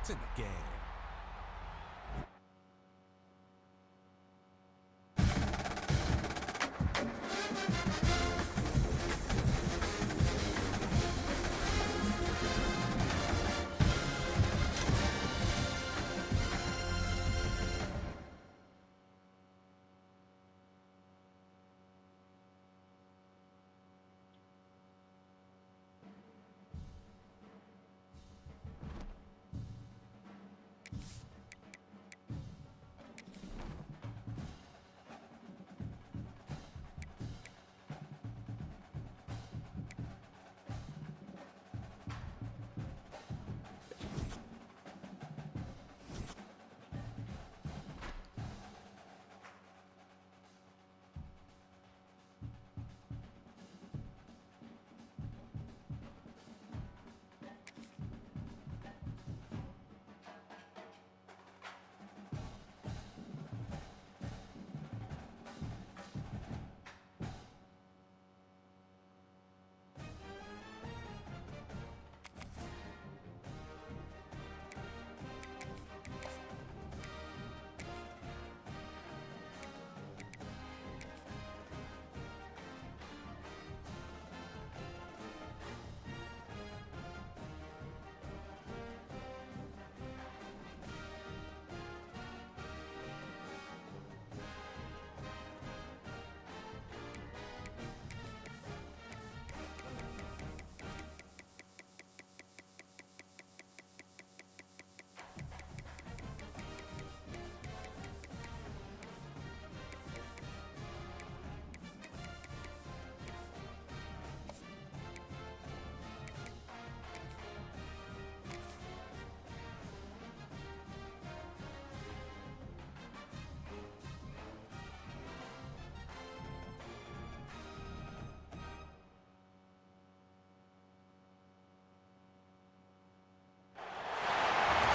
points in the game.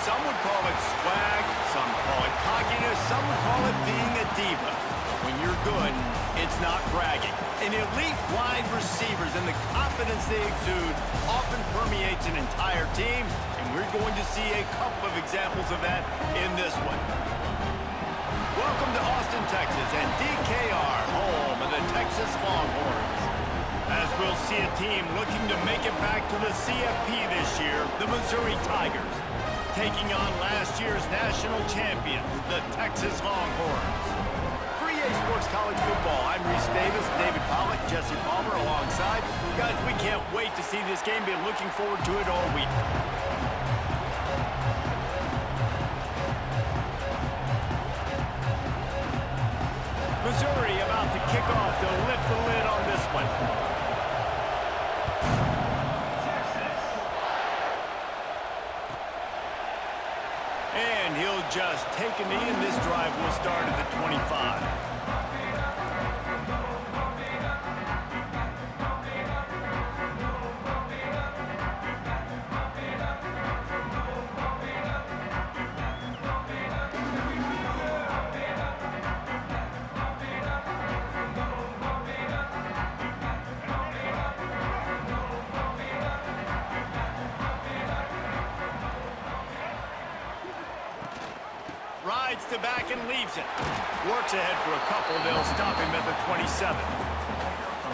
Some would call it swag, some call it cockiness, some would call it being a diva. When you're good, it's not bragging. An elite wide receivers and the confidence they exude often permeates an entire team, and we're going to see a couple of examples of that in this one. Welcome to Austin, Texas, and DKR, home of the Texas Longhorns. As we'll see a team looking to make it back to the CFP this year, the Missouri Tigers, taking on last year's national champions, the Texas Longhorns. For EA Sports College Football, I'm Reese Davis, David Pollack, Jesse Palmer alongside. Guys, we can't wait to see this game. Been looking forward to it all week. Missouri about to kick off to lift the lid on this one. And he'll just take a knee, and this drive will start at the 25. Rides to back and leaves it. Works ahead for a couple. They'll stop him at the 27.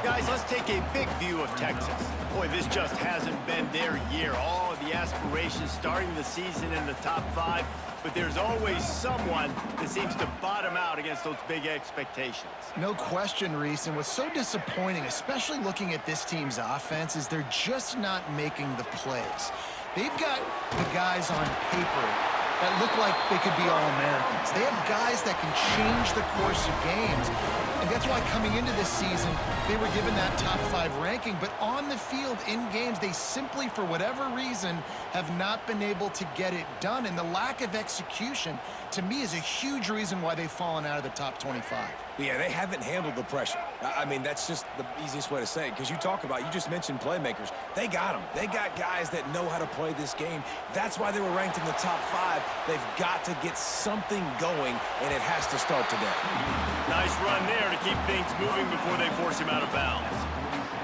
Guys, let's take a big view of Texas. Boy, this just hasn't been their year. All of the aspirations starting the season in the top 5, but there's always someone that seems to bottom out against those big expectations. No question, Reese, and what's so disappointing, especially looking at this team's offense, is they're just not making the plays. They've got the guys on paper that look like they could be All-Americans. They have guys that can change the course of games. And that's why coming into this season, they were given that top 5 ranking. But on the field, in games, they simply, for whatever reason, have not been able to get it done. And the lack of execution, to me, is a huge reason why they've fallen out of the top 25. Yeah, they haven't handled the pressure. I mean, that's just the easiest way to say it. Because you just mentioned playmakers. They got them. They got guys that know how to play this game. That's why they were ranked in the top 5. They've got to get something going, and it has to start today. Nice run there to keep things moving before they force him out of bounds.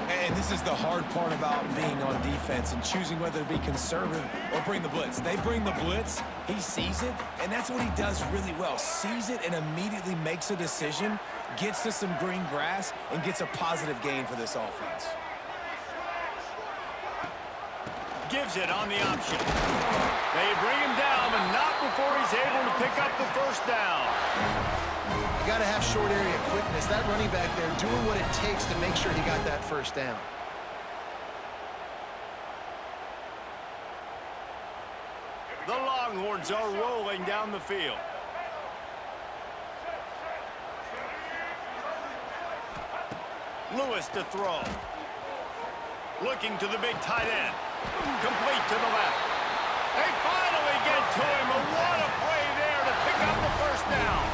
And this This is the hard part about being on defense and choosing whether to be conservative or bring the blitz. They bring the blitz, he sees it, and that's what he does really well. Sees it and immediately makes a decision, gets to some green grass, and gets a positive gain for this offense. Gives it on the option. They bring him down, but not before he's able to pick up the first down. You got to have short area quickness. That running back there doing what it takes to make sure he got that first down. The Longhorns are rolling down the field. Lewis to throw. Looking to the big tight end. Complete to the left. They finally get to him. But what a play there to pick up the first down.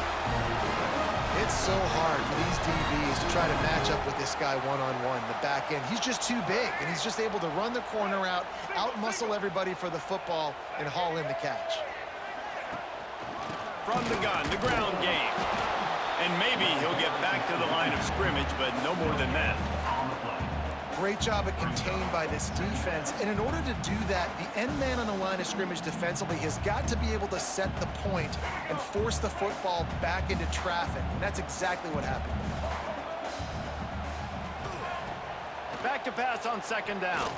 It's so hard for these DBs to try to match up with this guy one-on-one, the back end. He's just too big, and he's just able to run the corner out-muscle everybody for the football, and haul in the catch. From the gun, the ground game. And maybe he'll get back to the line of scrimmage, but no more than that. Great job at contained by this defense. And in order to do that, the end man on the line of scrimmage defensively has got to be able to set the point and force the football back into traffic. And that's exactly what happened. Back to pass on second down.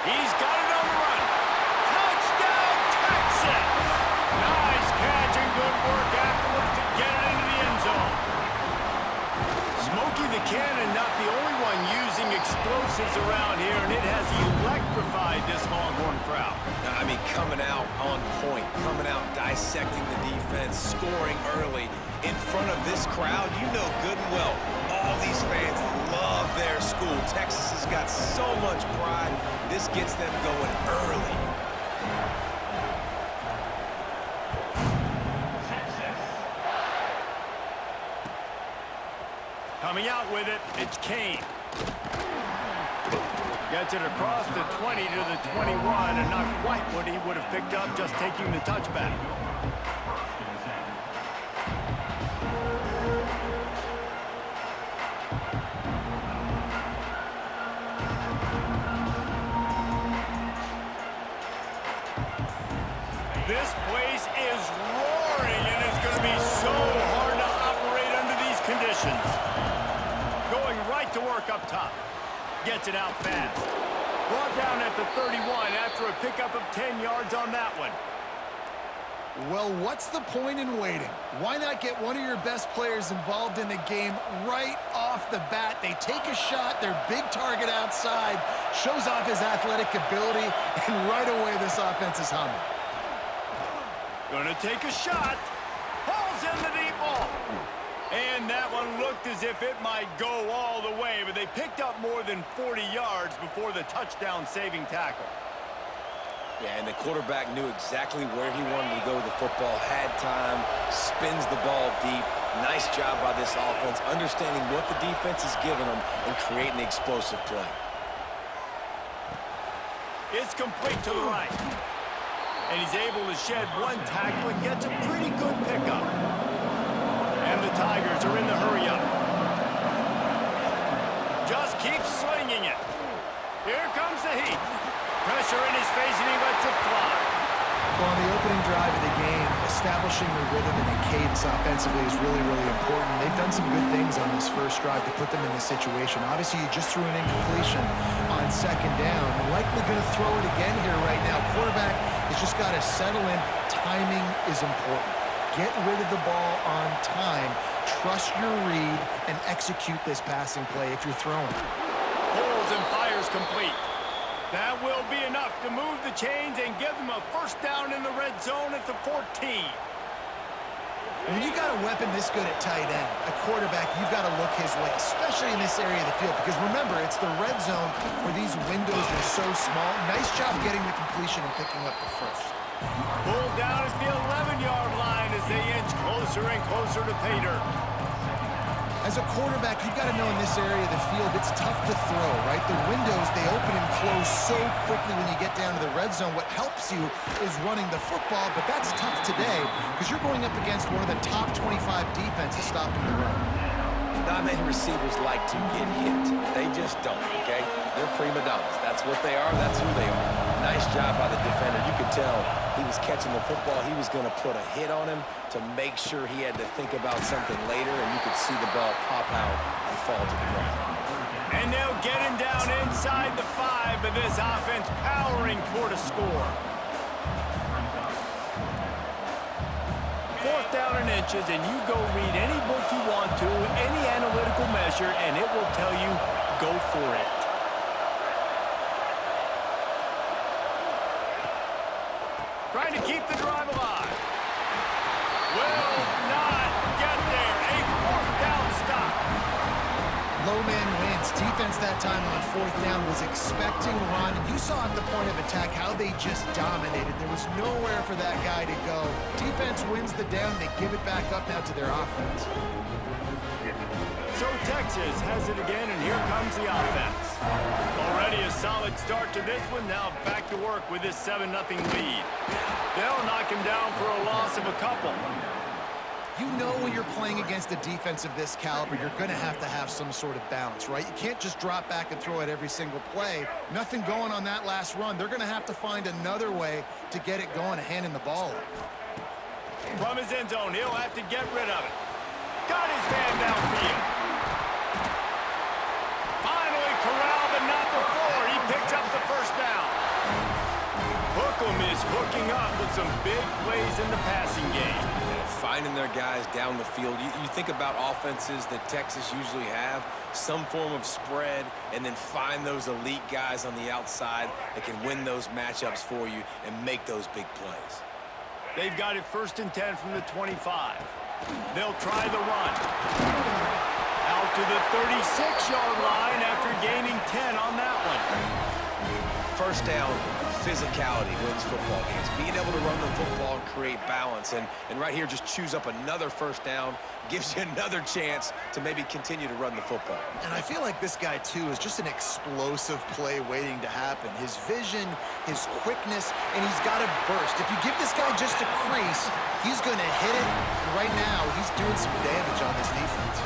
He's got it on the run. Touchdown, Texas! Nice catch and good work afterwards to get it into the end zone. Smokey the Cannon, not the only one using explosives around here, and it has electrified this Longhorn crowd. I mean, coming out on point, coming out dissecting the defense, scoring early in front of this crowd. You know good and well, all these fans love their school. Texas has got so much pride. This gets them going early. Coming out with it, it's Kane. Gets it across the 20 to the 21, and not quite what he would have picked up just taking the touchback. This place is roaring, and it's going to be so hard to operate under these conditions. Going right to work up top. Gets it out fast. Brought down at the 31 after a pickup of 10 yards on that one. Well, what's the point in waiting? Why not get one of your best players involved in the game right off the bat? They take a shot, their big target outside, shows off his athletic ability, and right away this offense is humming. Gonna take a shot. Hauls in the deep ball. And that one looked as if it might go all the way, but they picked up more than 40 yards before the touchdown-saving tackle. Yeah, and the quarterback knew exactly where he wanted to go with the football, had time, spins the ball deep. Nice job by this offense, understanding what the defense is giving them and creating the explosive play. It's complete to the right. And he's able to shed one tackle and gets a pretty good pickup. And the Tigers are in the hurry-up. Just keeps slinging it. Here comes the heat. Pressure in his face, and he lets it fly. Well, on the opening drive of the game, establishing the rhythm and the cadence offensively is really, really important. They've done some good things on this first drive to put them in this situation. Obviously, you just threw an incompletion on second down. Likely going to throw it again here right now. Quarterback has just got to settle in. Timing is important. Get rid of the ball on time. Trust your read and execute this passing play if you're throwing. Pulls and fires complete. That will be enough to move the chains and give them a first down in the red zone at the 14. When you got a weapon this good at tight end, a quarterback, you've got to look his way, especially in this area of the field. Because remember, it's the red zone where these windows are so small. Nice job getting the completion and picking up the first. Pulled down at the 11-yard line as they inch closer and closer to pay dirt. As a quarterback, you've got to know in this area of the field, it's tough to throw, right? The windows, they open and close so quickly when you get down to the red zone. What helps you is running the football, but that's tough today because you're going up against one of the top 25 defenses stopping the run. Not many receivers like to get hit. They just just don't, okay? They're prima donnas. That's what they are. That's who they are. Nice job by the defender. You could tell he was catching the football. He was going to put a hit on him to make sure he had to think about something later, and you could see the ball pop out and fall to the ground. And they'll get him down inside the 5, but this offense powering toward a score. 4th down and inches, and you go read any book you want to, any analytical measure, and it will tell you, go for it. Trying to keep the drive alive. Will not get there. A 4th down stop. Low man wins. Defense that time on 4th down was expecting run. You saw at the point of attack how they just dominated. There was nowhere for that guy to go. Defense wins the down. They give it back up now to their offense. So Texas has it again, and here comes the offense. Already a solid start to this one. Now back to work with this 7-0 lead. They'll knock him down for a loss of a couple. You know when you're playing against a defense of this caliber, you're going to have some sort of balance, right? You can't just drop back and throw it every single play. Nothing going on that last run. They're going to have to find another way to get it going and handing the ball up. From his end zone, he'll have to get rid of it. Got his man downfield. Finally corralled, but not before. He picks up the 1st down. Hookem is hooking up with some big plays in the passing game. Finding their guys down the field. You think about offenses that Texas usually have, some form of spread, and then find those elite guys on the outside that can win those matchups for you and make those big plays. They've got it 1st and 10 from the 25. They'll try the run. Out to the 36-yard line after gaining 10 on that one. 1st down, physicality wins football games. Being able to run the football and create balance. And right here, just choose up another 1st down, gives you another chance to maybe continue to run the football. And I feel like this guy, too, is just an explosive play waiting to happen. His vision, his quickness, and he's got a burst. If you give this guy just a crease, he's going to hit it. And right now, he's doing some damage on this defense.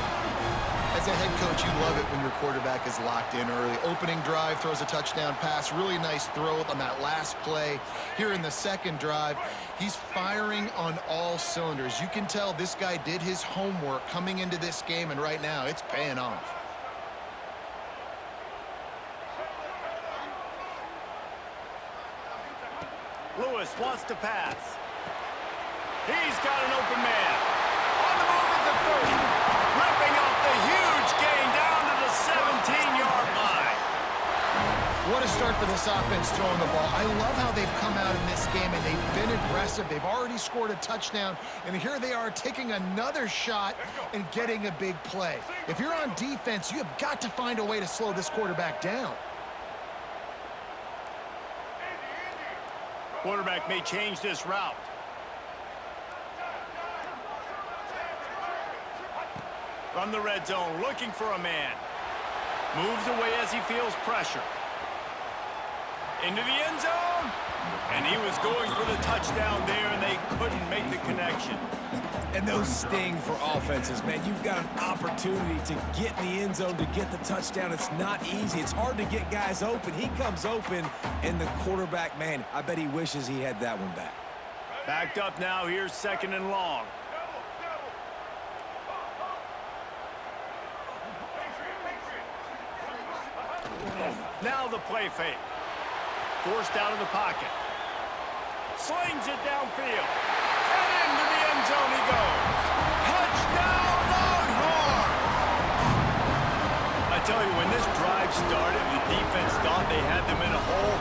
As a head coach, you love it when your quarterback is locked in early. Opening drive, throws a touchdown pass. Really nice throw on that last play. Here in the 2nd drive, he's firing on all cylinders. You can tell this guy did his homework coming into this game, and right now it's paying off. Lewis wants to pass. He's got an open man. On the move at the 30. Ripping off the huge gain down to the 17-yard line. What a start for this offense throwing the ball. I love how they've come out in this game, and they've been aggressive. They've already scored a touchdown, and here they are taking another shot and getting a big play. If you're on defense, you have got to find a way to slow this quarterback down. Quarterback may change this route. From the red zone, looking for a man. Moves away as he feels pressure. Into the end zone. And he was going for the touchdown there, and they couldn't make the connection. And those sting for offenses, man. You've got an opportunity to get in the end zone, to get the touchdown. It's not easy. It's hard to get guys open. He comes open, and the quarterback, man, I bet he wishes he had that one back. Backed up now. Here's 2nd and long. Now the play fake. Forced out of the pocket. Slings it downfield. And into the end zone he goes. Touchdown, Longhorns! I tell you, when this drive started, the defense thought they had them in a hole.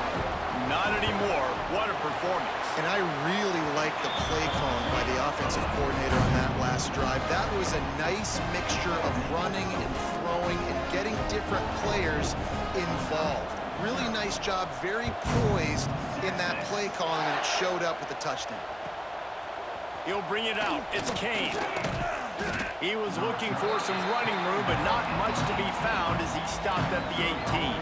Not anymore. What a performance. And I really like the play calling by the offensive coordinator on that last drive. That was a nice mixture of running and throwing and getting different players involved. Really nice job, very poised in that play calling, and it showed up with the touchdown. He'll bring it out. It's Kane. He was looking for some running room, but not much to be found as he stopped at the 18.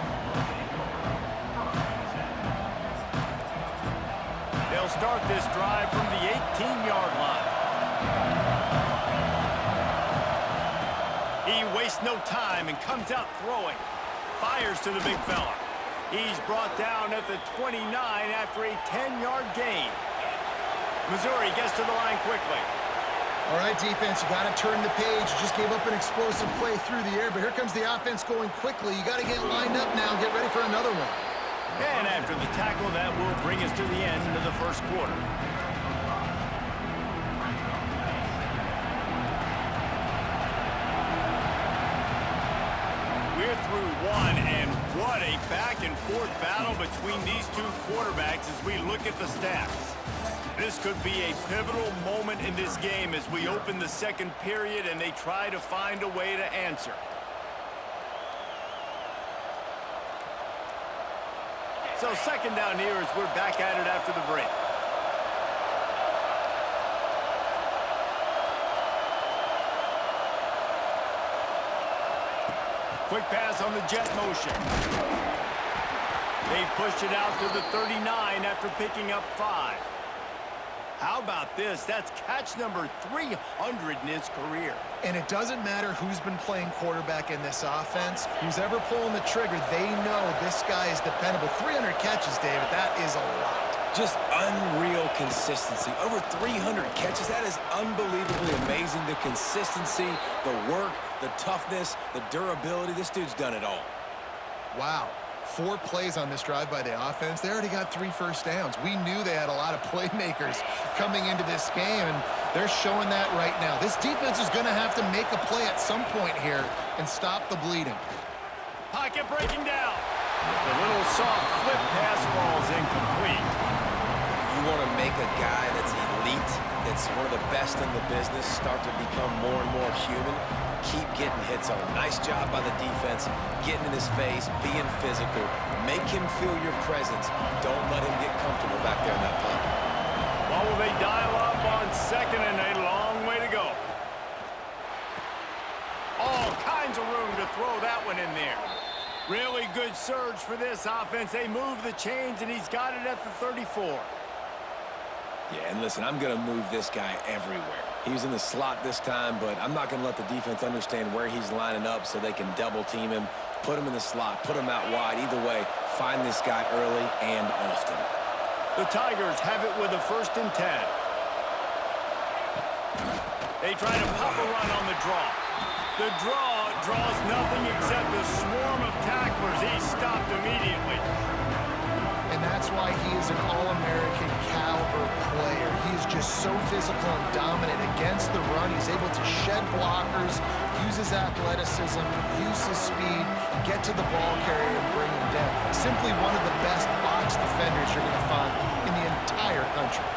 They'll start this drive from the 18-yard line. He wastes no time and comes out throwing. 5 fires to the big fella. He's brought down at the 29 after a 10-yard gain. Missouri gets to the line quickly. All right, defense, you got to turn the page. You just gave up an explosive play through the air, but here comes the offense going quickly. You got to get lined up now and get ready for another one. And after the tackle, that will bring us to the end of the first quarter. We're through one, and what a back-and-forth battle between these two quarterbacks as we look at the stats. This could be a pivotal moment in this game as we open the second period and they try to find a way to answer. So second down here as we're back at it after the break. Quick pass on the jet motion. They've pushed it out to the 39 after picking up 5. How about this? That's catch number 300 in his career. And it doesn't matter who's been playing quarterback in this offense. Who's ever pulling the trigger, they know this guy is dependable. 300 catches, David, that is a lot. Just unreal consistency. Over 300 catches. That is unbelievably amazing. The consistency, the work, the toughness, the durability. This dude's done it all. Wow. 4 plays on this drive by the offense. They already got 3 first downs. We knew they had a lot of playmakers coming into this game, and they're showing that right now. This defense is going to have to make a play at some point here and stop the bleeding. Pocket breaking down. The little soft flip pass falls incomplete. You want to make a guy that's elite, that's one of the best in the business, start to become more and more human. Keep getting hits on him. Nice job by the defense, getting in his face, being physical. Make him feel your presence. Don't let him get comfortable back there in that pocket. Well, will they dial up on second and a long way to go? All kinds of room to throw that one in there. Really good surge for this offense. They move the chains, and he's got it at the 34. Yeah, and listen, I'm going to move this guy everywhere. He was in the slot this time, but I'm not going to let the defense understand where he's lining up so they can double-team him, put him in the slot, put him out wide. Either way, find this guy early and often. The Tigers have it with a 1st and 10. They try to pop a run on the draw. The draw draws nothing except a swarm of tacklers. He's stopped immediately. And that's why he is an All-American caliber player. He is just so physical and dominant against the run. He's able to shed blockers, use his athleticism, use his speed, get to the ball carrier and bring him down. Simply one of the best box defenders you're going to find in the entire country.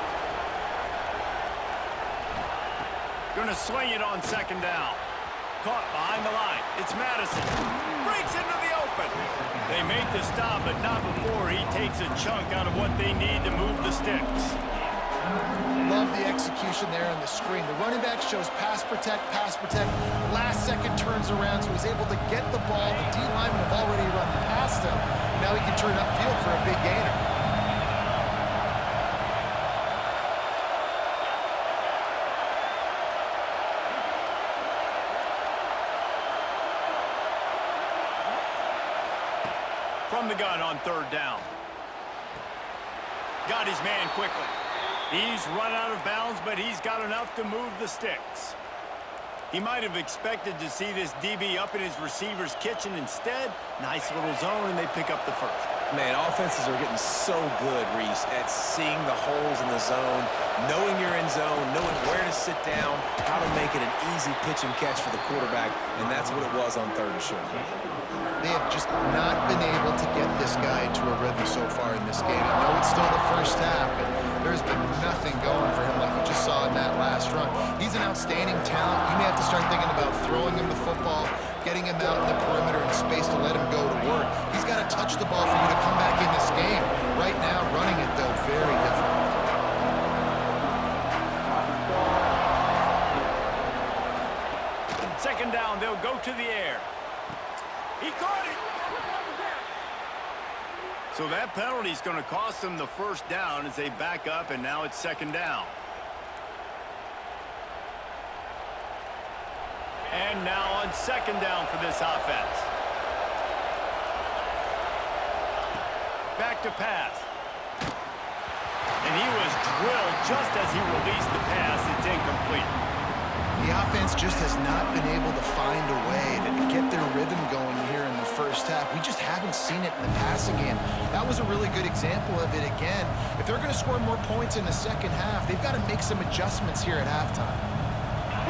Going to swing it on second down. Caught behind the line. It's Madison. Breaks into the open. They make the stop, but not before he takes a chunk out of what they need to move the sticks. Love the execution there on the screen. The running back shows pass protect, pass protect. Last second turns around, so he's able to get the ball. The D linemen have already run past him. Now he can turn upfield for a big gainer. From the gun on 3rd down. Got his man quickly. He's run out of bounds, but he's got enough to move the sticks. He might have expected to see this DB up in his receiver's kitchen. Instead, nice little zone, and they pick up the 1st. Man, offenses are getting so good, Reese, at seeing the holes in the zone, knowing you're in zone, knowing where to sit down, how to make it an easy pitch and catch for the quarterback, and that's what it was on 3rd and short. They have just not been able to get this guy into a rhythm so far in this game. I know it's still the first half, but there's been nothing going for him like we just saw in that last run. He's an outstanding talent. You may have to start thinking about throwing him the football, getting him out in the perimeter and space to let him go to work. He's got to touch the ball for you to come back in this game. Right now, running it, though, very difficult. Second down, they'll go to the air. He caught it. So that penalty is going to cost them the 1st down as they back up, and now it's 2nd down. And now on 2nd down for this offense. back to pass. And he was drilled just as he released the pass. It's incomplete. The offense just has not been able to find a way to get their rhythm going here in the first half. We just haven't seen it in the passing game. That was a really good example of it again. If they're going to score more points in the second half, they've got to make some adjustments here at halftime.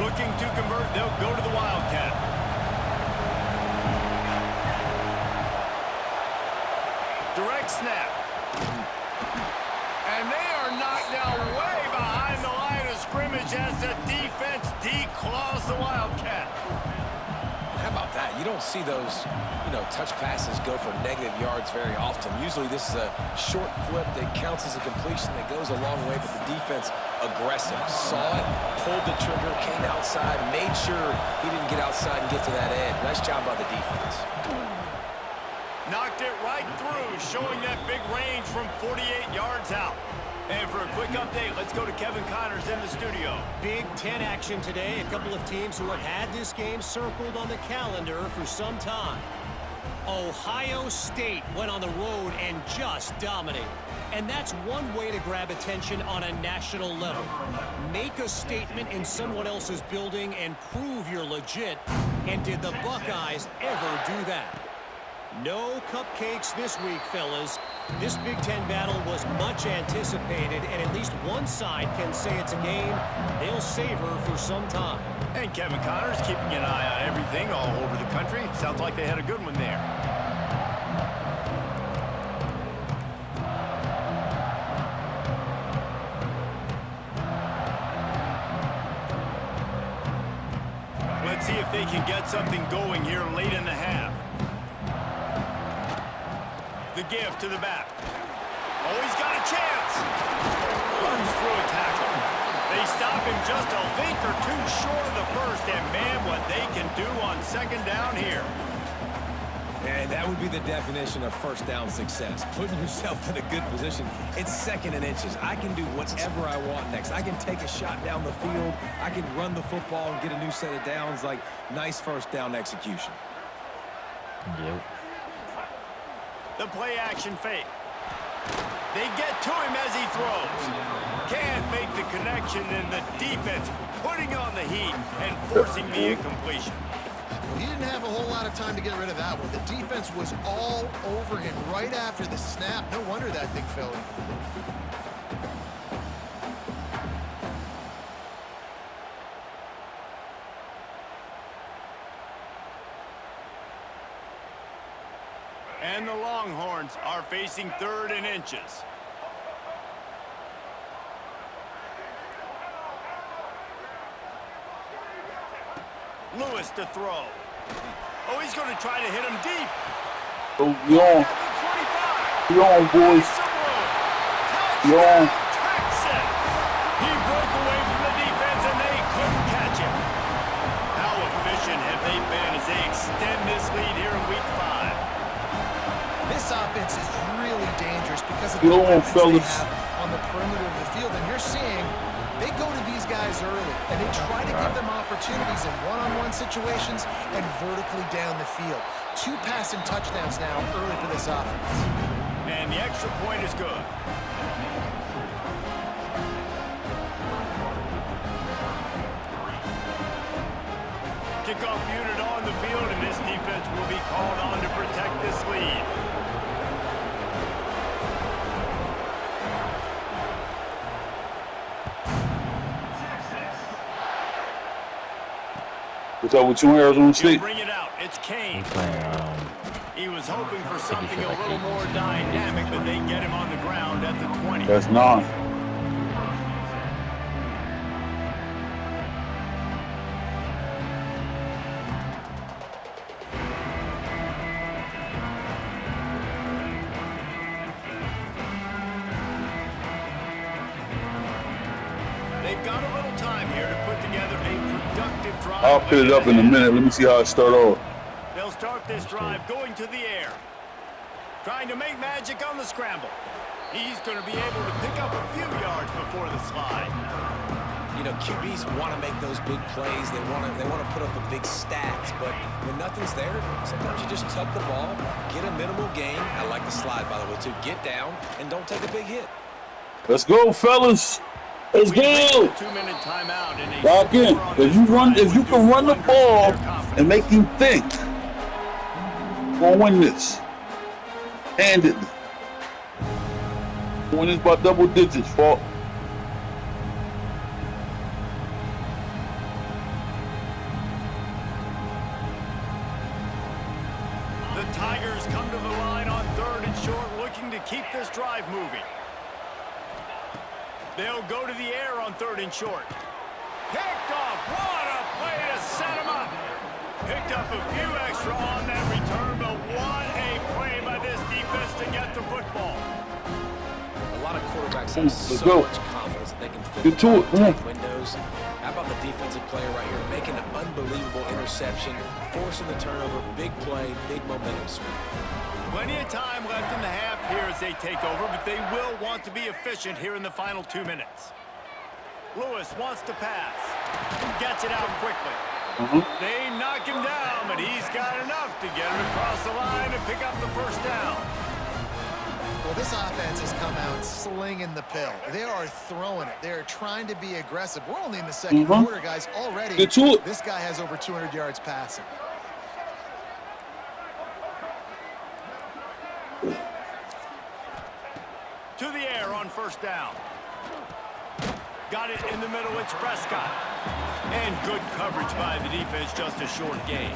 Looking to convert, they'll go to the Wildcat. Direct snap. And they are knocked down way behind the line of scrimmage as the defense declaws the Wildcat. How about that? You don't see those, touch passes go for negative yards very often. Usually this is a short flip that counts as a completion that goes a long way, but the defense aggressive. Saw it, pulled the trigger, came outside, made sure he didn't get outside and get to that edge. Nice job by the defense. Knocked it right through, showing that big range from 48 yards out. And for a quick update, let's go to Kevin Connors in the studio. Big Ten action today. A couple of teams who have had this game circled on the calendar for some time. Ohio State went on the road and just dominated. And that's one way to grab attention on a national level. Make a statement in someone else's building and prove you're legit. And did the Buckeyes ever do that? No cupcakes this week, fellas. This Big Ten battle was much anticipated, and at least one side can say it's a game they'll savor for some time. And Kevin Connors keeping an eye on everything all over the country. Sounds like they had a good one there. Let's see if they can get something going here late in the half. The give to the back. Oh, he's got a chance. Runs through a tackle. They stop him just a link or two short of the first, and man, what they can do on second down here. And that would be the definition of first down success. Putting yourself in a good position. It's second and inches. I can do whatever I want next. I can take a shot down the field. I can run the football and get a new set of downs. Like, nice first down execution. Yep. The play action fake. They get to him as he throws. Can't make the connection, and the defense putting on the heat and forcing the incompletion. Well, he didn't have a whole lot of time to get rid of that one. The defense was all over him right after the snap. No wonder that thing fell in. And the Longhorns are facing 3rd and inches. Lewis to throw. Oh, he's going to try to hit him deep. Oh, y'all. Y'all, boys. Y'all. Texas. He broke away from the defense, and they couldn't catch him. How efficient have they been as they extend this lead here in Week 5? This offense is really dangerous because of the weapons they have on the perimeter of the field. And you're seeing they go to these guys early, and they try to give them opportunities in one-on-one situations and vertically down the field. 2 passing touchdowns now early for this offense. And the extra point is good. Kickoff unit on the field, and this defense will be called on to protect this lead. What's up with you in Arizona He'll State? bring it out. It's Kane. Playing, He was hoping for something a little more dynamic, but they get him on the ground at the 20. that's 9. They've got a little time here to put together a productive drive. I'll put it up in a minute. Let me see how it start off. They'll start this drive going to the air. Trying to make magic on the scramble. He's going to be able to pick up a few yards before the slide. You know, QBs want to make those big plays. They want to put up the big stats. But when nothing's there, sometimes you just tuck the ball, get a minimal gain. I like the slide, by the way, too. Get down and don't take a big hit. Let's go, fellas. Let's go. 2-minute timeout and a Lock in. If you can run the ball and make him think, we're gonna win this. Handedly. Win this by double digits, Fault. The Tigers come to the line on 3rd and short, looking to keep this drive moving. They'll go to the air on 3rd and short. Picked off. What a play to set him up. Picked up a few extra on that return, but what a play by this defense to get the football. A lot of quarterbacks have so much confidence that they can fit Get to it. tight windows. How about the defensive player right here making an unbelievable interception, forcing the turnover, big play, big momentum sweep. Plenty of time left in the half here as they take over, but they will want to be efficient here in the final 2 minutes. Lewis wants to pass. Gets it out quickly. They knock him down, but he's got enough to get him across the line and pick up the first down. Well, this offense has come out slinging the pill. They are throwing it. They are trying to be aggressive. We're only in the second quarter, guys. Already, Get to it. this guy has over 200 yards passing. To the air on first down. Got it in the middle. It's Prescott. And good coverage by the defense, just a short gain.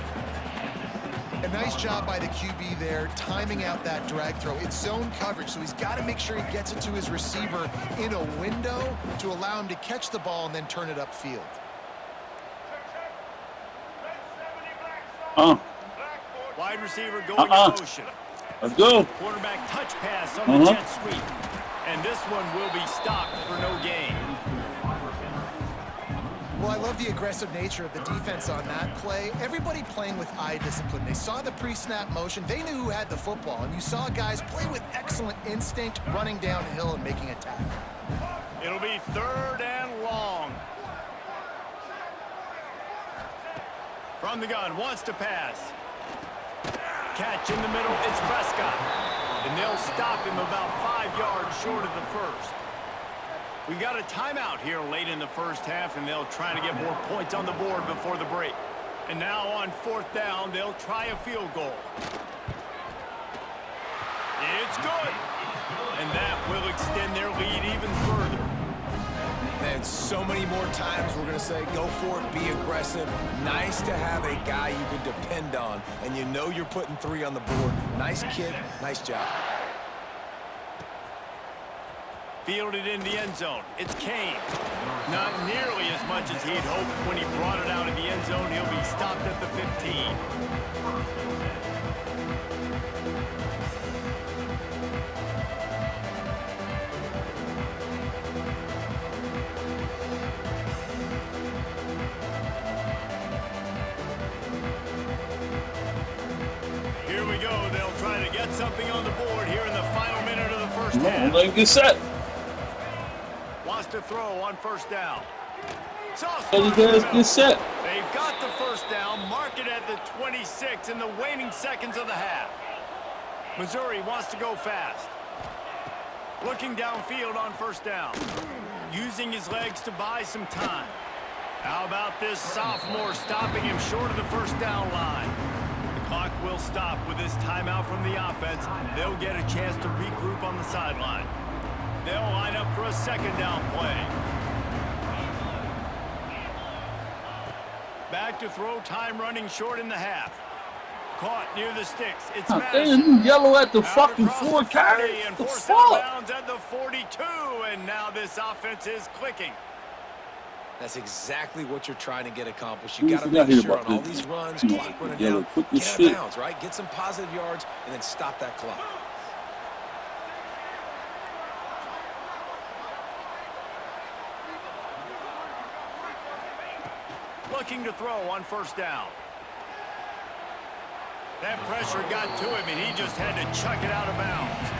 A nice job by the QB there, timing out that drag throw. It's zone coverage, so he's got to make sure he gets it to his receiver in a window to allow him to catch the ball and then turn it upfield. Wide receiver going in motion. Let's go. Quarterback touch pass on the jet sweep. And this one will be stopped for no gain. Well, I love the aggressive nature of the defense on that play. Everybody playing with eye discipline. They saw the pre-snap motion. They knew who had the football. And you saw guys play with excellent instinct, running downhill and making a tackle. It'll be 3rd and long. From the gun, wants to pass. Catch in the middle, it's Prescott. And they'll stop him about 5 yards short of the first. We got a timeout here late in the first half, and they'll try to get more points on the board before the break. And now on 4th down, they'll try a field goal. It's good. And that will extend their lead even further. Man, so many more times we're going to say, go for it, be aggressive. Nice to have a guy you can depend on, and you know you're putting 3 on the board. Nice kid, nice job. Fielded in the end zone. It's Kane. Not nearly as much as he'd hoped when he brought it out of the end zone. He'll be stopped at the 15. Here we go. They'll try to get something on the board here in the final minute of the first half. Let him get set. Wants to throw on first down. Let his ass get set. They've got the first down. Mark it at the 26 in the waning seconds of the half. Missouri wants to go fast. Looking downfield on first down. Using his legs to buy some time. How about this sophomore stopping him short of the first down line? The clock will stop with this timeout from the offense. They'll get a chance to regroup on the sideline. They'll line up for a second down play. Back to throw, time running short in the half. Caught near the sticks. It's Madison. You yellow at the Out fucking across the 4 carry. 40 and The forced out of fuck? bounds at the 42. And now this offense is clicking. That's exactly what you're trying to get accomplished. Who You got to forgot make here sure on about all this? these runs, Yeah, clock running yellow, down, quick as get out shit. of bounds, right? Get some positive yards, and then stop that clock. Looking to throw on first down. That pressure got to him, and he just had to chuck it out of bounds.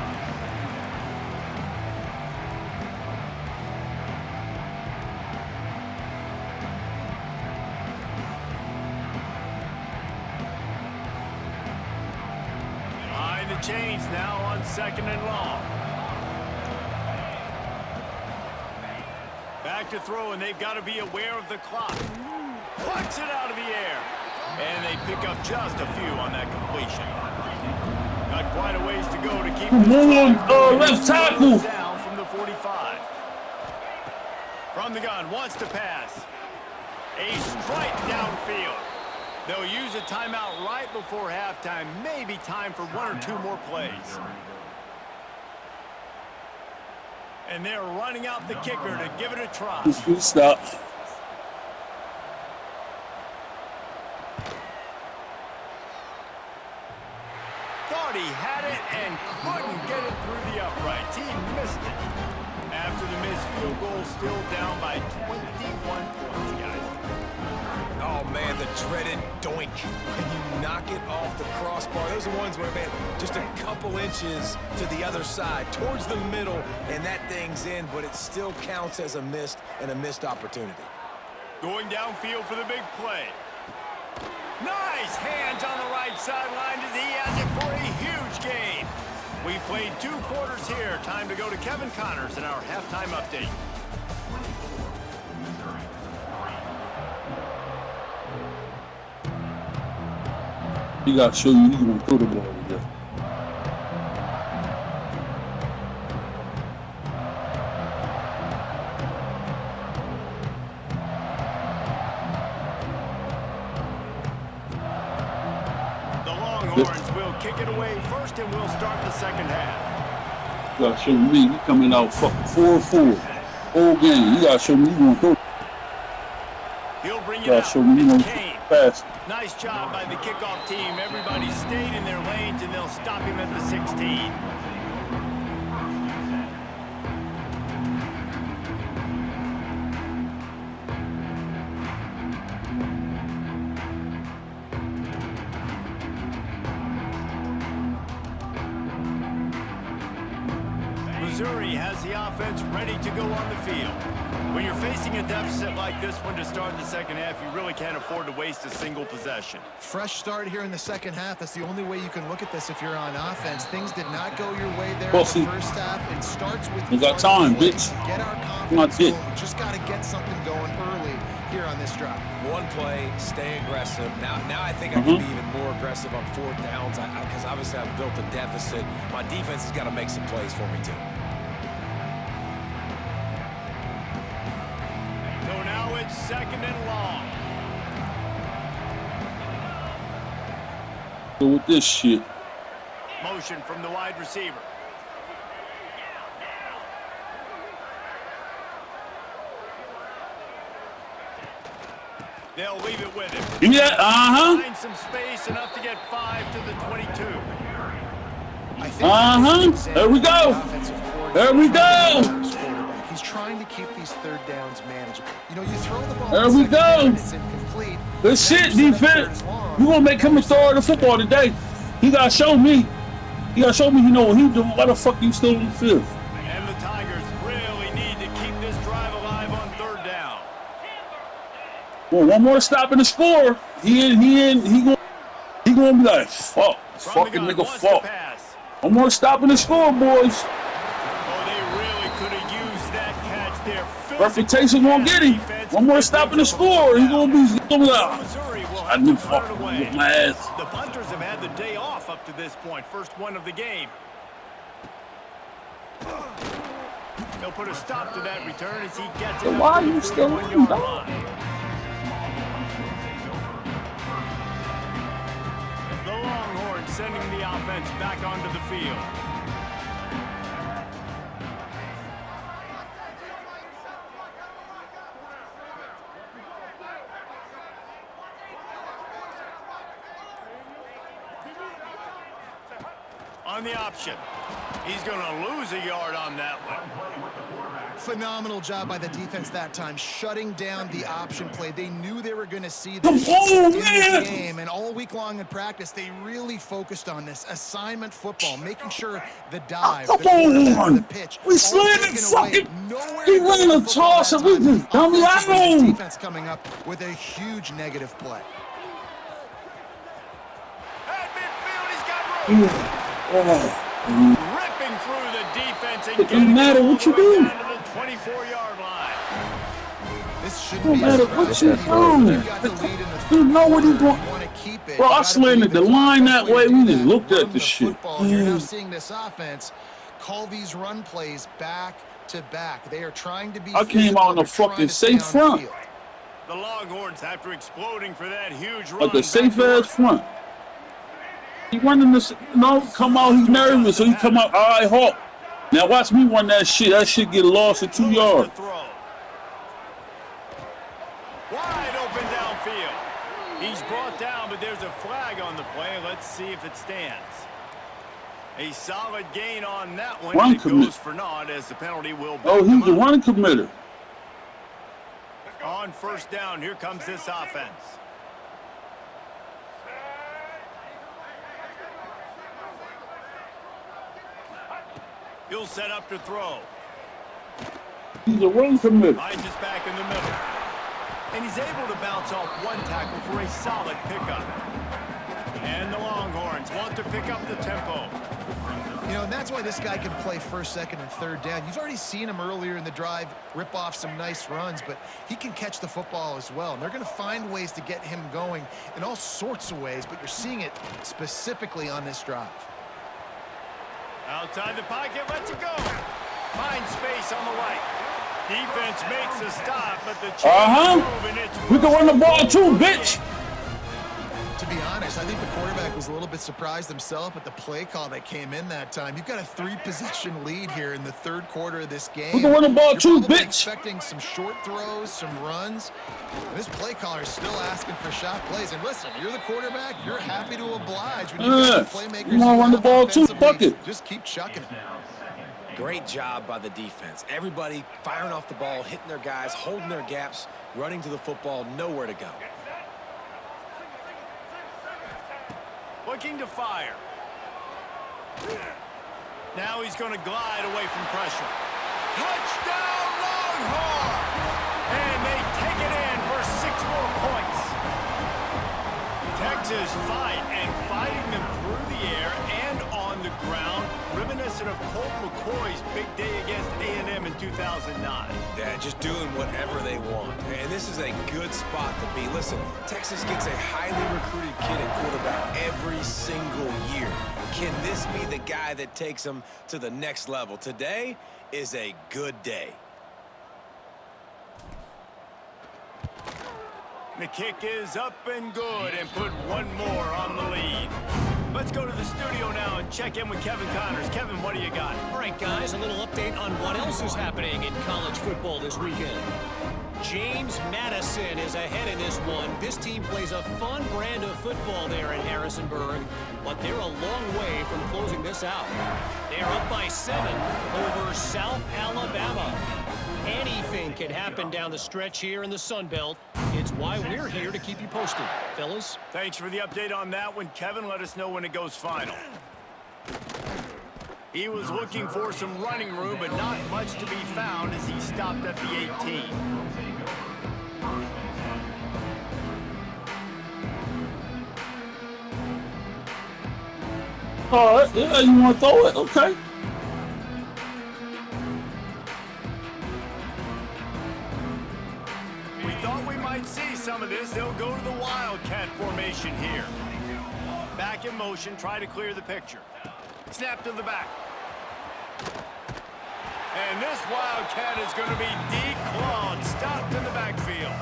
change now on 2nd and long. Back to throw, and they've got to be aware of the clock. Punts it out of the air. And they pick up just a few on that completion. Got quite a ways to go to keep this left tackle down from the 45. From the gun, wants to pass. A strike downfield. They'll use a timeout right before halftime. Maybe time for 1 or 2 more plays. And they're running out the kicker to give it a try. Stop. Thought he had it and couldn't get it through the uprights. He missed it. After the missed field goal, still down by 21 points, guys. Oh, man, the dreaded doink. When you knock it off the crossbar, those are ones where, man, just a couple inches to the other side, towards the middle, and that thing's in, but it still counts as a missed opportunity. Going downfield for the big play. Nice hands on the right sideline as he has it for a huge gain. We've played 2 quarters here. Time to go to Kevin Connors in our halftime update. He got to show you he's going to throw the ball today. The Longhorns will kick it away first, and we'll start the second half. You got to show me you coming out fucking 4-4 whole game. You got to show me you going to throw. He'll bring it You got out. to show me you going to Kane. fast. Nice job by the kickoff team. Everybody stayed in their lanes, and they'll stop him at the 16. Missouri has the offense ready to go on the field. When you're facing a deficit like this one to start the second half, you really can't afford to waste a single possession. Fresh start here in the second half. That's the only way you can look at this if you're on offense. Things did not go your way there in the first half. It starts with we got time, bitch. Get our confidence going. We just got to get something going early here on this drive. One play, stay aggressive. Now I think I can be even more aggressive on 4th downs because obviously I've built a deficit. My defense has got to make some plays for me too. So now it's 2nd and long. So with this shit. Motion from the wide receiver. They'll leave it with him. Yeah, Find some space enough to get 5 to the 22. There we go. There we go. He's trying to keep these 3rd downs manageable. You know, you throw the ball. There we go. It's incomplete. Good shit, defense. You gonna make him a thrower of the football today? He gotta show me. He gotta show me you know what he doing. Why the fuck you still in the field? And the Tigers really need to keep this drive alive on 3rd down. Well, one more stop in the score. He gonna be like, fuck, fucking nigga, fuck. One more stop in the score, boys. Oh, they really could have used that catch there. Reputation won't get him. One more stop in the score. He's gonna be like, I knew fucking with my ass. The punters have had the day off up to this point. First one of the game. They'll put a stop to that return as he gets it up Why to are you the still 41-yard in, line. The Longhorns sending the offense back onto the field. On the option. He's going to lose a yard on that one. Phenomenal job by the defense that time, shutting down the option play. They knew they were going to see Come this on, in man. this game, and all week long in practice, they really focused on this assignment football, making sure the dive, Come the quarterback, on. the pitch, We all slammed taken it, away. fucking. Nowhere He to go ran with a the football toss that and we time. just dumb it Offensively, out. the defense coming up with a huge negative play. At midfield, he's got room. Ripping through the defense and It getting don't matter it all what the you way do. down to the 24-yard line. This shouldn't No be matter a what scrap. you You do. got the lead in the You third know what he's quarter. going. You want to keep it. Bro, You I gotta slanted bleed the clock. line Best that way way. to do We just that, looked run at the shit. football. You're now seeing this offense call these run plays back to back. They are trying to be I came physical. out in the They're trying fucking to stay safe on front. field. The Longhorns, after exploding for that huge run, Like a back safe to ass work. front. He running this, come out, he's nervous, so he come out, all right, Hawk. Now watch me run that shit. That shit get lost at 2 Lewis yards. to throw. Wide open downfield. He's brought down, but there's a flag on the play. Let's see if it stands. A solid gain on that one. Run It commit. goes for naught as the penalty will back Oh, he's the them up. running committer. On first down, here comes this offense. He'll set up to throw. He's a run committer. Finds us back in the middle. And he's able to bounce off one tackle for a solid pickup. And the Longhorns want to pick up the tempo. You know, and that's why this guy can play first, second, and third down. You've already seen him earlier in the drive rip off some nice runs, but he can catch the football as well. And they're going to find ways to get him going in all sorts of ways, but you're seeing it specifically on this drive. Outside the pocket, lets it go. Finds space on the right. Defense makes a stop, but the change move, and it's We can run the ball too, bitch. To be honest, I think the quarterback was a little bit surprised himself at the play call that came in that time. You've got a 3-possession lead here in the third quarter of this game. We can run the ball You're too, probably bitch. expecting some short throws, some runs. And this play caller is still asking for shot plays. And listen, you're the quarterback. You're happy to oblige when you've got the playmakers. You want to run the ball too? Fuck it. Just keep chucking it. Great job by the defense. Everybody firing off the ball, hitting their guys, holding their gaps, running to the football, nowhere to go. Looking to fire. Now he's going to glide away from pressure. Touchdown, Longhorns! And they take it in for 6 more points. Texas fighting them through the air and on the ground, reminiscent of Colt McCoy's big day against A&M in 2009. Yeah, just doing whatever they want. And this is a good spot to be. Listen, Texas gets a highly recruited kid at quarterback every single year. Can this be the guy that takes them to the next level? Today is a good day. The kick is up and good and put one more on the lead. Let's go to the studio now and check in with Kevin Connors. Kevin, what do you got? All right, guys, a little update on what else is happening in college football this weekend. James Madison is ahead in this one. This team plays a fun brand of football there in Harrisonburg, but they're a long way from closing this out. They're up by 7 over South Alabama. Anything can happen down the stretch here in the Sun Belt. It's why we're here to keep you posted. Fellas? Thanks for the update on that one, Kevin. Let us know when it goes final. He was looking for some running room, but not much to be found as he stopped at the 18. All right, yeah, you want to throw it? Okay. We thought we might see some of this. They'll go to the Wildcat formation here. Back in motion, try to clear the picture. Snap to the back. And this Wildcat is going to be declawed, stopped in the backfield.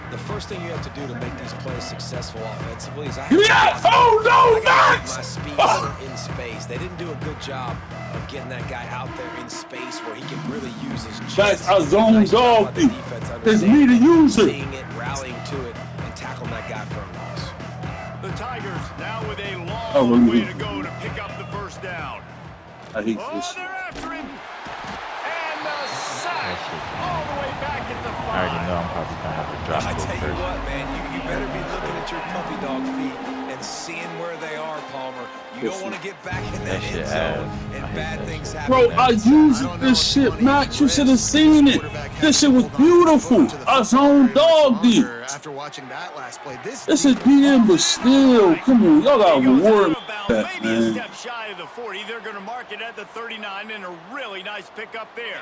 The first thing you have to do to make these plays successful offensively is Oh, no, my speed in space. They didn't do a good job of getting that guy out there in space where he can really use his chest. That's a zone Nice job dog by the thing. defense It's me, the understanding it, user. seeing it, rallying to it, and tackling that guy for a loss. The Tigers now with a Oh, long really? way to go to pick up the first down. I hate Oh, this. they're after him. And the sack all the way back at the 5. I already know I'm probably gonna have to drop I those tell you first. what, man, you better be looking at your puppy dog feet and seeing where they are, Palmer. You don't want to get back in that That shit end zone ass. and I hate bad that things shit. happen. Bro, I used don't know this if shit, money Max. You rests. should have seen it. This shit was beautiful. I zone dog After watching that last play, This is PM, but still, come on, y'all gotta He goes out reward. of bounds pounds, maybe a man. step shy of the 40. They're going to mark it at the 39, and a really nice pickup there.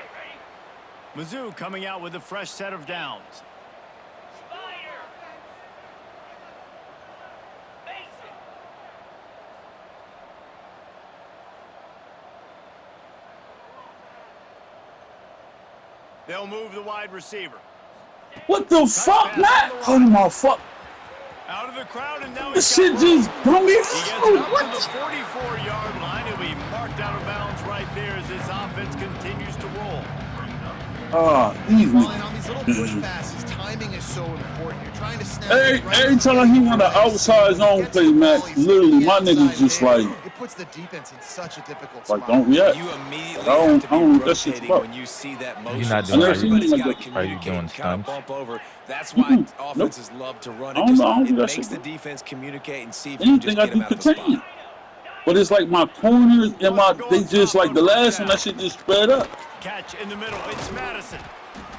Bshu coming out with a fresh set of downs. They'll move the wide receiver. What the fuck, Matt? Oh my fuck. Out of the crowd, and now This shit just don't be he gets up to the what? 44-yard line. He'll be marked out of bounds right there as this offense continues to roll. These Well, and on these little push niggas. passes, timing is so important. You're trying to snap Every time he run an outside zone play, Matt, literally my niggas just like it puts the defense in such a difficult don't spot. react. You immediately I have to be don't that shit's rotating fuck. when you see that You're motion. not So doing everybody's anything got to like that. Are you communicate doing and kind of stunts? bump over. That's why offenses love to run it. I don't Just, know, I don't do it that makes shit, the bro. defense communicate and see if you can just Anything I get him do out of the contain. spot. But it's like my corners and they just like the last one, that shit just spread up. Catch in the middle. It's Madison.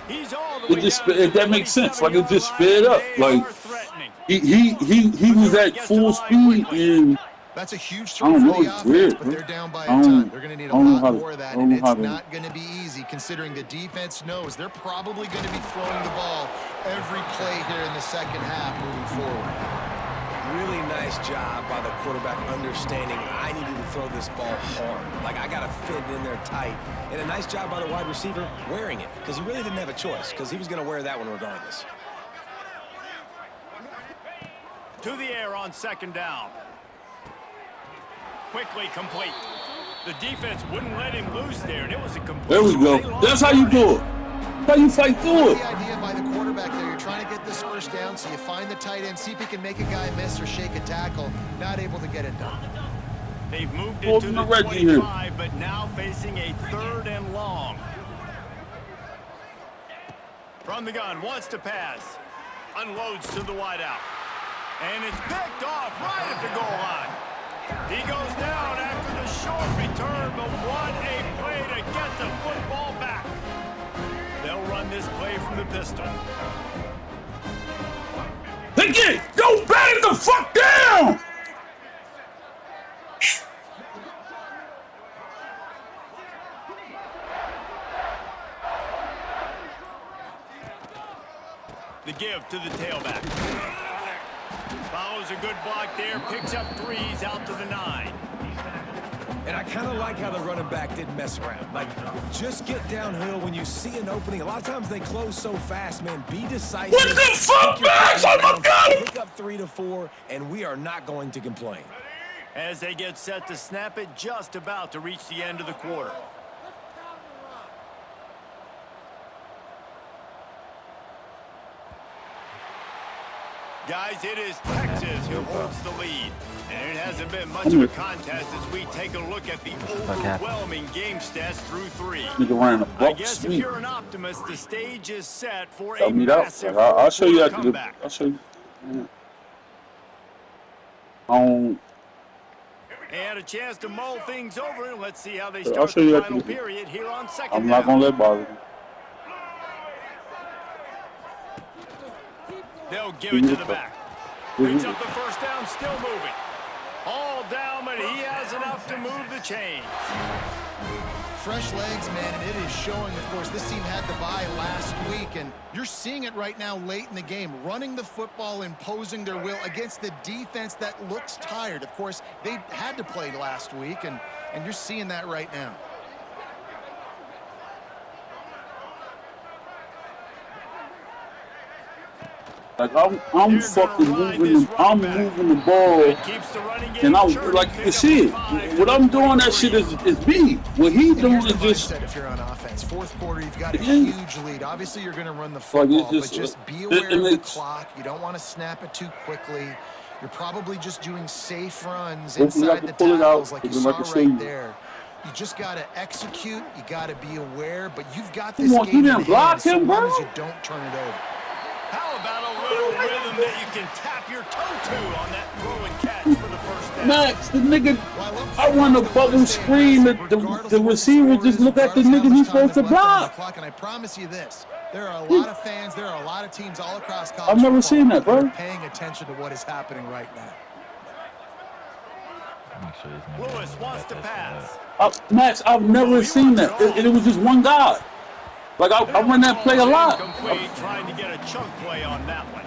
He's all the It way just down to if the that makes sense. Like it 27-yard just line, sped and up. they Like are threatening. he was at full speed and That's a huge I throw don't for know, the it's offense, weird, but bro. they're down by I a don't- ton. They're going to need a I don't know lot how to- more of that, I don't and know it's how to- not going to be easy considering the defense knows they're probably going to be throwing the ball every play here in the second half moving forward. Really nice job by the quarterback understanding I needed to throw this ball hard. Like, I got to fit it in there tight. And a nice job by the wide receiver wearing it because he really didn't have a choice because he was going to wear that one regardless. To the air on second down. Quickly complete. The defense wouldn't let him loose there, and it was a complete. There we go. That's how you do it. That's how you fight through it. The idea by the quarterback there, you're trying to get this first down, so you find the tight end, see if he can make a guy miss or shake a tackle. Not able to get it done. They've moved it to the Reggie here. 25, but now facing a 3rd and long. From the gun, wants to pass. Unloads to the wideout. And it's picked off right at the goal line. He goes down after the short return, but what a play to get the football back. They'll run this play from the pistol. Take it! Go bang the fuck down! The give to the tailback. Follows a good block there, picks up 3s out to the 9. And I kind of like how the running back didn't mess around. Like, just get downhill when you see an opening. A lot of times they close so fast, man. Be decisive. What the fuck, Stick your Max? foot in the Oh, my ground, God! Pick up 3 to 4, and we are not going to complain. As they get set to snap it, just about to reach the end of the quarter. Guys, it is Texas who holds the lead. And it hasn't been much of a contest as we take a look at the overwhelming game stats through 3. Nigga ran a I buck guess if sweep. you're an optimist, the stage is set for a Tell me that. massive I'll show you after the. comeback. I'll show you. Yeah. And a chance to mull things over. Let's see how they I'll start show you the after final the- period here on second I'm not down. gonna let bother me. They'll give it to the back. Picks up the first down, still moving. All down, but he has enough to move the chains. Fresh legs, man, and it is showing. Of course, this team had the bye last week, and you're seeing it right now late in the game. Running the football, imposing their will against the defense that looks tired. Of course, they had to play last week, and you're seeing that right now. Like I'm fucking moving. I'm moving the ball. Keeps the running game And I'm churning. like Pick you up see, 5 what I'm doing that shit is me. What he And doing here's is the just mindset if you're on offense. Fourth quarter, you've got a Yeah. huge lead. Obviously, you're going to run the Like, it's football, just, but just be it aware of the makes- clock. You don't want to snap it too quickly. You're probably just doing safe runs Hopefully I inside can the pull it tackles out, like you because I saw can show right you. there. You just got to execute. You got to be aware, but you've got Come this on, game you in didn't hand block so him, long bro? as you don't turn it over. How about a little rhythm that you can tap your toe to on that throw and catch for the first down? Max, the nigga. Well, I run the bubble screen. The receiver just look at the nigga he's supposed to block. And I promise you this, there are a lot of fans, there are a lot of teams all across college I've never football seen that, bro. are paying attention to what is happening right now. Make sure his name Lewis wants to pass. Max, I've never seen that. It was just one guy. Like, I run that play a lot. Trying to get a chunk play on that one.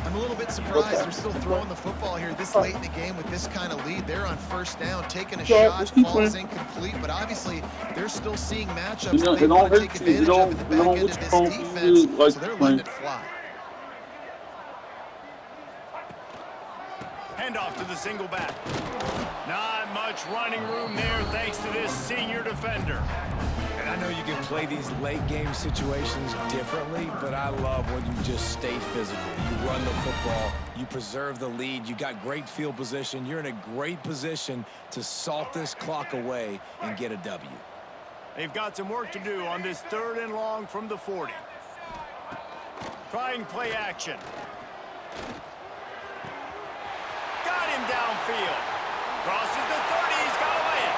I'm a little bit surprised they're still throwing the football here this late in the game with this kind of lead. They're on first down, taking a shot, falls incomplete, but obviously they're still seeing matchups that they want to take advantage of in the back end of this defense, so they're letting it fly. Handoff to the single back. Not much running room there thanks to this senior defender. And I know you can play these late game situations differently, but I love when you just stay physical. You run the football, you preserve the lead, you got great field position, you're in a great position to salt this clock away and get a W. They've got some work to do on this 3rd and long from the 40. Trying play action. Got him downfield. Crosses the 30, he's got to lay it.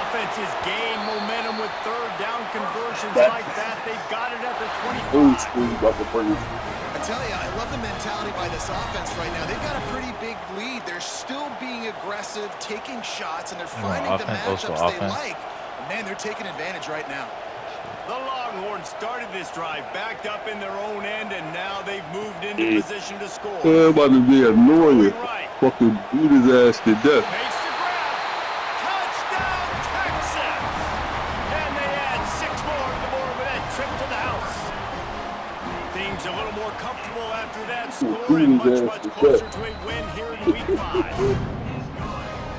Offense has gained momentum with 3rd down conversions like that. They've got it at the 25. I tell you, I love the mentality by this offense right now. They've got a pretty big lead. They're still being aggressive, taking shots, and they're finding the matchups they like. And man, they're taking advantage right now. The Longhorns started this drive backed up in their own end, and now they've moved into position to score. I'm about to be annoying. Right. Fucking beat his ass to death. Makes the grab. Touchdown, Texas! And they add 6 more to the board with that trip to the house. Things a little more comfortable after that score and much closer to a win here in Week 5.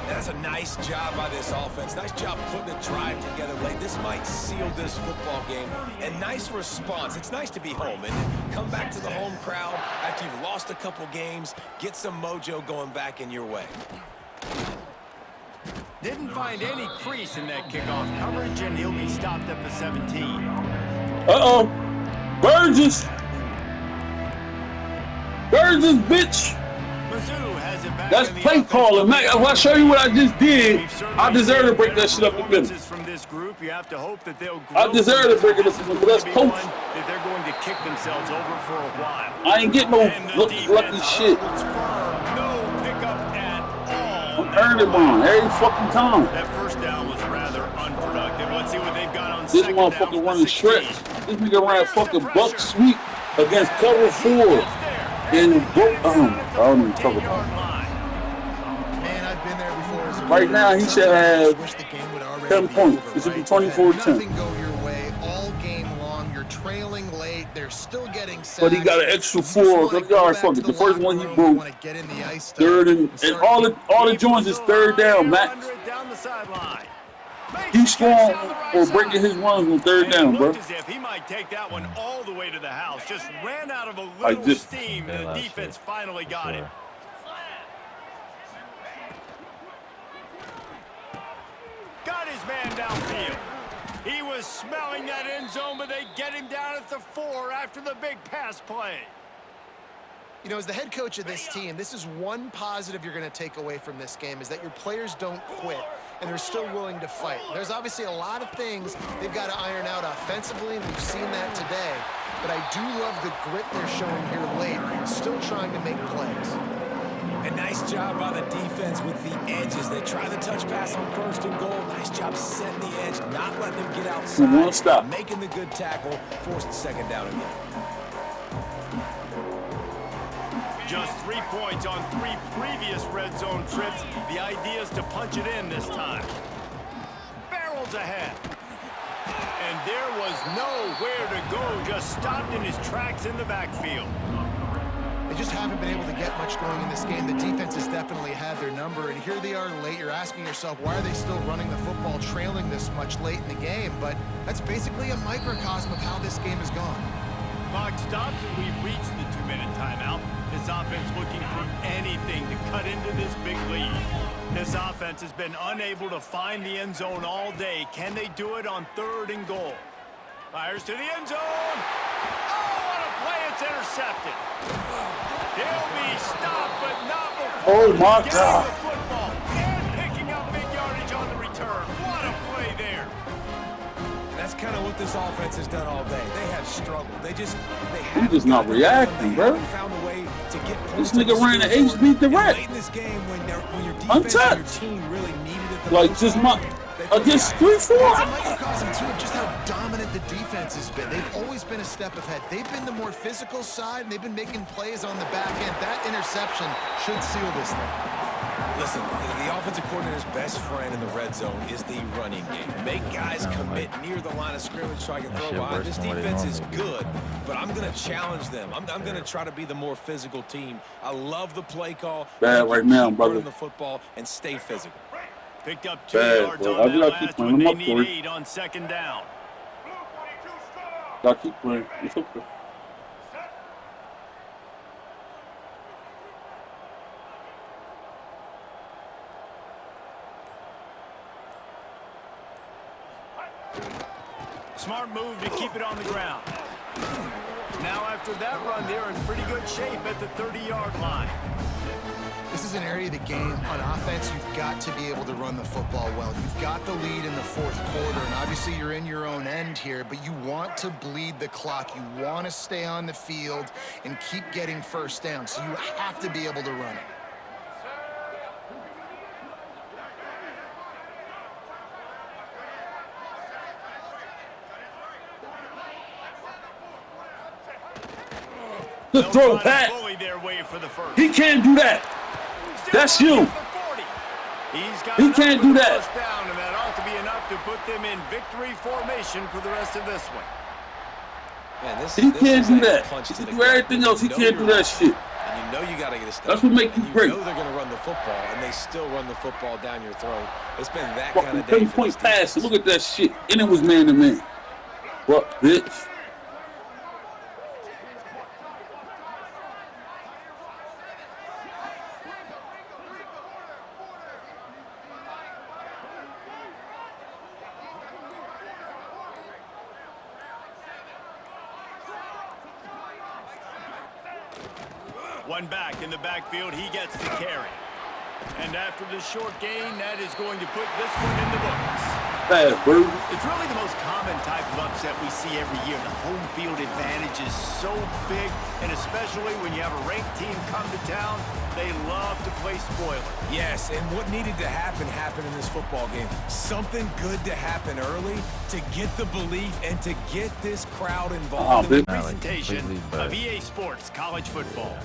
That's a nice job by this offense. Nice job putting a drive together late. This might seal this football game. And nice response. It's nice to be home and come back to the home crowd after you've lost a couple games. Get some mojo going back in your way. Didn't find any crease in that kickoff coverage, and he'll be stopped at the 17. Uh-oh. Burgess, bitch. Bshu has it back. That's play calling, man. If I show you what I just did, I deserve to break that shit up in the middle. From this group, you have to hope that they'll I deserve to break it up in the middle. That's coach. That they're going to kick themselves over for a while. I ain't getting no lucky shit. No pickup at all. I'm earning mine every fucking time. That first down was rather unproductive. Let's see what they've got on This second down. motherfucker running stretch. This nigga ran fucking buck sweep against cover 4. And I don't even talk about it. Man, I've been there before. Right now, he should have 10 points. It should be 24-10. Nothing go your way all game long. You're trailing late. They're still getting sacks. But he got an extra 4. Good yard, fuck it. The first one he broke. 3rd and all the joints is 3rd down, Max. He's strong for breaking his runs on 3rd down, bro. As if he might take that one all the way to the house. Just ran out of a little steam, and the defense finally got it. Got his man downfield. He was smelling that end zone, but they get him down at the 4 after the big pass play. You know, as the head coach of this team, this is one positive you're going to take away from this game, is that your players don't quit, and they're still willing to fight. There's obviously a lot of things they've got to iron out offensively, and we've seen that today. But I do love the grit they're showing here late, still trying to make plays. A nice job by the defense with the edges. They try the touch pass on 1st and goal. Nice job setting the edge, not letting them get outside. Making the good tackle, forced the 2nd down again. Just 3 points on 3 previous red zone trips. The idea is to punch it in this time. Barrels ahead. And there was nowhere to go. Just stopped in his tracks in the backfield. They just haven't been able to get much going in this game. The defense has definitely had their number, and here they are late. You're asking yourself, why are they still running the football, trailing this much late in the game? But that's basically a microcosm of how this game has gone. Clock stops, and we've reached the 2-minute timeout. This offense looking for anything to cut into this big lead. This offense has been unable to find the end zone all day. Can they do it on 3rd and goal? Fires to the end zone. Oh, what a play. It's intercepted. He'll be stopped, but not before Oh, my getting God. the football and picking up big yardage on the return. What a play there. That's kind of what this offense has done all day. They have struggled. They He's haven't just not gotten reacting, they bro. haven't found a way to get This points on nigga the ran the scoreboard. HB And direct. late in this game, when your defense and your Untouched. team really needed it the Like, most, just they took against the eye. 3-4. It's a microcosm, too, of just how dominant the defense has been. They've always been a step ahead. They've been the more physical side, and they've been making plays on the back end. That interception should seal this thing. Listen, the offensive coordinator's best friend in the red zone is the running game. Make guys commit near the line of scrimmage so I can throw wide. This defense is good, but I'm going to challenge them. I'm going to try to be the more physical team. I love the play call. Bad right now, keep brother. running the football and stay physical. Picked up 2 Bad, yards bro. on I that gotta keep last playing one. him They up need for it. 8 on 2nd down. Gotta keep playing. It's okay. Smart move to keep it on the ground. Now after that run, they're in pretty good shape at the 30-yard line. This is an area of the game. On offense, you've got to be able to run the football well. You've got the lead in the fourth quarter, and obviously you're in your own end here, but you want to bleed the clock. You want to stay on the field and keep getting first down, so you have to be able to run it. Good They'll throw, try to Pat. bully their way for the first. He can't do that. That's you. He can't do that. First down, and that ought to be enough to put them in victory formation for the rest of this one. Man, He can't do that. He can do everything else. He can't do that shit. And you know you got to get a stop. That's what makes you great. You know they're going to run the football, and they still run the football down your throat. It's been that Fucking kind of day for this pinpoint pass. defense. Look at that shit. And it was man to man. What, bitch? One back in the backfield, he gets the carry. And after the short gain, that is going to put this one in the books. Bad, bro. It's really the most common type of upset we see every year. The home field advantage is so big, and especially when you have a ranked team come to town, they love to play spoiler. Yes, and what needed to happen happened in this football game. Something good to happen early to get the belief and to get this crowd involved. Oh, The bitch. presentation of EA Sports College Football.